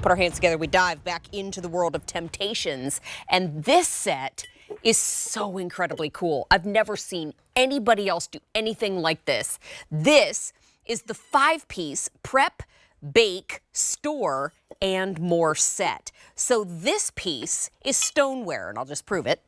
put our hands together, we dive back into the world of Temp-tations. And this set is so incredibly cool. I've never seen anybody else do anything like this. This is the 5-piece prep, bake, store, and more set. So this piece is stoneware, and I'll just prove it.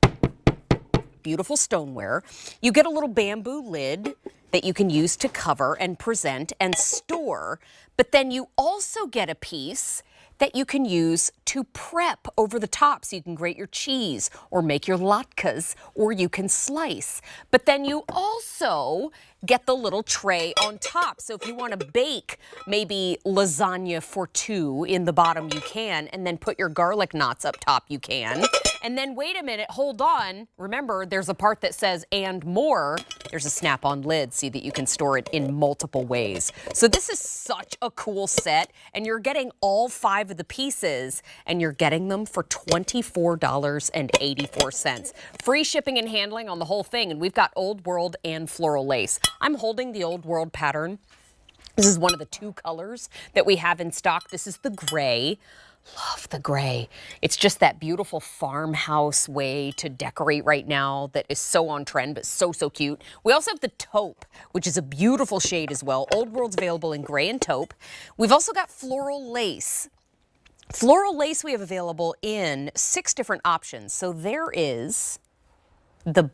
Beautiful stoneware. You get a little bamboo lid that you can use to cover and present and store, but then you also get a piece that you can use to prep over the top, so you can grate your cheese or make your latkes, or you can slice. But then you also get the little tray on top. So if you want to bake maybe lasagna for 2 in the bottom, you can, and then put your garlic knots up top, you can. And then wait a minute, hold on. Remember, there's a part that says and more. There's a snap-on lid so that you can store it in multiple ways. So this is such a cool set, and you're getting all 5 of the pieces, and you're getting them for $24.84. Free shipping and handling on the whole thing, and we've got Old World and Floral Lace. I'm holding the Old World pattern. This is one of the 2 colors that we have in stock. This is the gray. Love the gray. It's just that beautiful farmhouse way to decorate right now that is so on trend, but so, so cute. We also have the taupe, which is a beautiful shade as well. Old World's available in gray and taupe. We've also got floral lace. Floral lace we have available in 6 different options. So there is the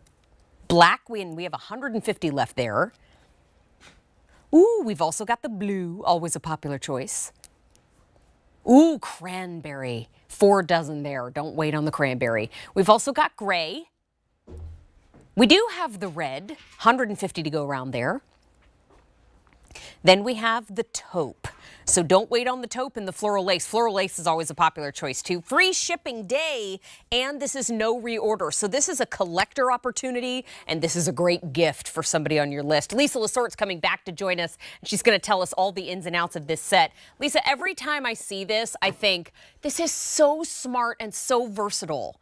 black, we have 150 left there. Ooh, we've also got the blue, always a popular choice. Ooh, cranberry, 4 dozen there. Don't wait on the cranberry. We've also got gray. We do have the red, 150 to go around there. Then we have the taupe. So don't wait on the taupe and the floral lace. Floral lace is always a popular choice too. Free shipping day, and this is no reorder. So this is a collector opportunity, and this is a great gift for somebody on your list. Lisa Lasort's coming back to join us, and she's going to tell us all the ins and outs of this set. Lisa, every time I see this, I think this is so smart and so versatile.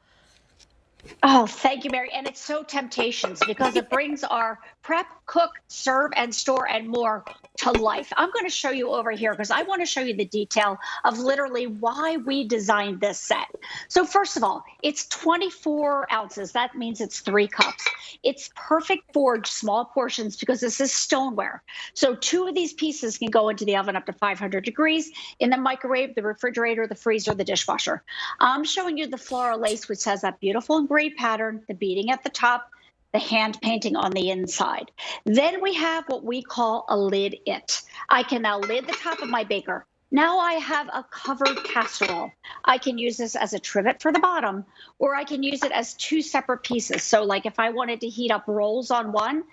Oh, thank you, Mary. And it's so Temp-tations because it brings our prep, cook, serve, and store and more to life. I'm going to show you over here because I want to show you the detail of literally why we designed this set. So first of all, it's 24 ounces. That means it's 3 cups. It's perfect for small portions because this is stoneware. So 2 of these pieces can go into the oven up to 500 degrees, in the microwave, the refrigerator, the freezer, the dishwasher. I'm showing you the floral lace, which has that beautiful engraved pattern, the beading at the top, the hand painting on the inside. Then we have what we call a lid it. I can now lid the top of my baker. Now I have a covered casserole. I can use this as a trivet for the bottom, or I can use it as 2 separate pieces. So like if I wanted to heat up rolls on one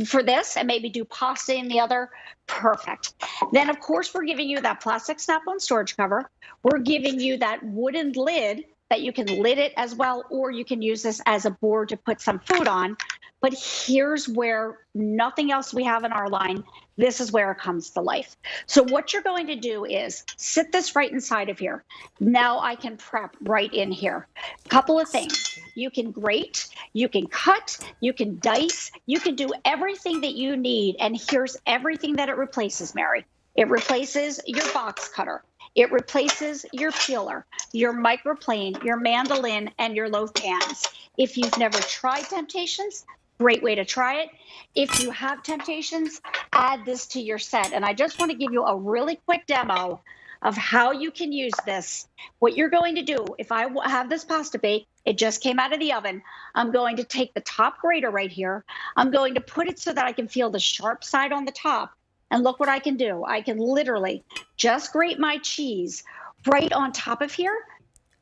for this and maybe do pasta in the other, perfect. Then of course we're giving you that plastic snap-on storage cover. We're giving you that wooden lid that you can lid it as well, or you can use this as a board to put some food on. But here's where nothing else we have in our line, this is where it comes to life. So what you're going to do is sit this right inside of here. Now I can prep right in here. Couple of things. You can grate, you can cut, you can dice, you can do everything that you need. And here's everything that it replaces, Mary. It replaces your box cutter. It replaces your peeler, your microplane, your mandolin, and your loaf pans. If you've never tried Temp-tations, great way to try it. If you have Temp-tations, add this to your set. And I just want to give you a really quick demo of how you can use this. What you're going to do, if I have this pasta bake, it just came out of the oven, I'm going to take the top grater right here. I'm going to put it so that I can feel the sharp side on the top. And look what I can do. I can literally just grate my cheese right on top of here.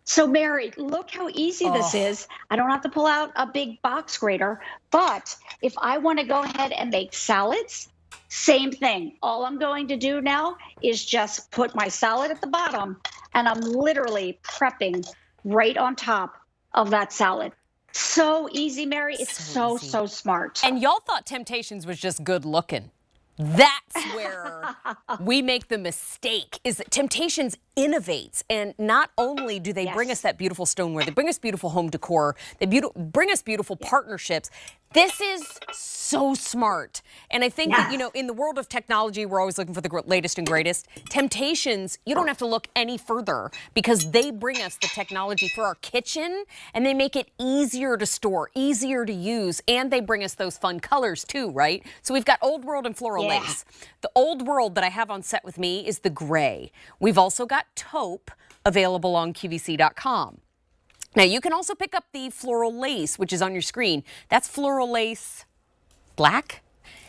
So Mary, look how easy this is. I don't have to pull out a big box grater, but if I want to go ahead and make salads, same thing. All I'm going to do now is just put my salad at the bottom, and I'm literally prepping right on top of that salad. So easy, Mary. It's so smart. And y'all thought Temp-tations was just good looking. That's where we make the mistake, is that Temp-tations innovates. And not only do they bring us that beautiful stoneware, they bring us beautiful home decor, they bring us beautiful partnerships. This is so smart. And I think that, you know, in the world of technology, we're always looking for the latest and greatest. Temp-tations, you don't have to look any further because they bring us the technology for our kitchen and they make it easier to store, easier to use, and they bring us those fun colors too, right? So we've got Old World and Floral Lace. The Old World that I have on set with me is the gray. We've also got taupe available on QVC.com. Now, you can also pick up the Floral Lace, which is on your screen. That's Floral Lace black.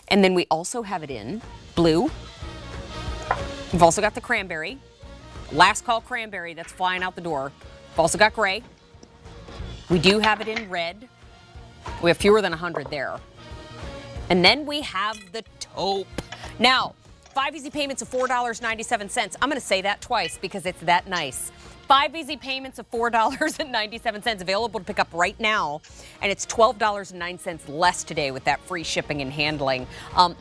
And then we also have it in blue. We've also got the cranberry. Last call cranberry, that's flying out the door. We've also got gray. We do have it in red. We have fewer than 100 there. And then we have the taupe. Now, 5 easy payments of $4.97. I'm going to say that twice because it's that nice. 5 easy payments of $4.97 available to pick up right now. And it's $12.09 less today with that free shipping and handling.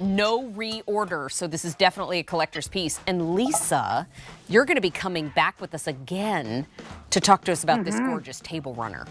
No reorder, so this is definitely a collector's piece. And Lisa, you're going to be coming back with us again to talk to us about this gorgeous table runner.